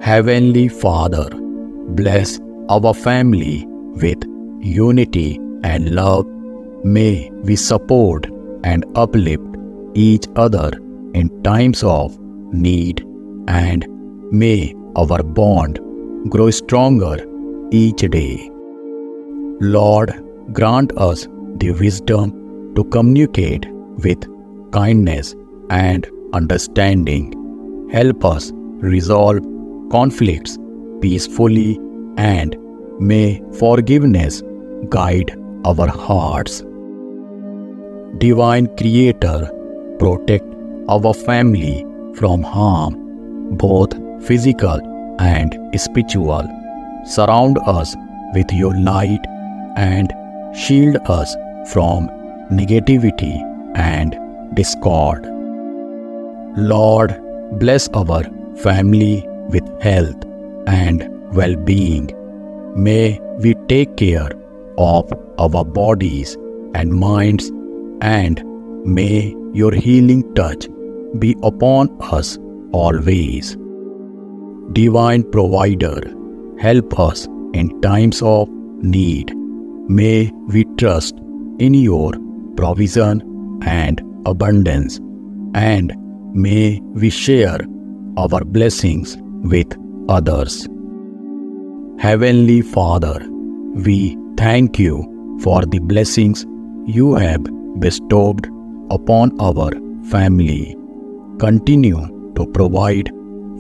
Heavenly Father, bless our family with unity and love. May we support and uplift each other in times of need, and may our bond grow stronger each day. Lord, grant us the wisdom to communicate with kindness and understanding. Help us resolve conflicts peacefully, and may forgiveness guide our hearts. Divine Creator, protect our family from harm, both physical and spiritual. Surround us with your light and shield us from negativity and discord. Lord, bless our family with health and well-being. May we take care of our bodies and minds, and may your healing touch be upon us always. Divine Provider, help us in times of need. May we trust in your provision and abundance, and may we share our blessings with others. Heavenly Father, we thank you for the blessings you have bestowed upon our family. Continue to provide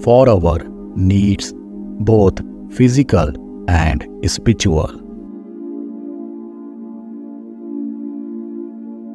for our needs, both physical and spiritual.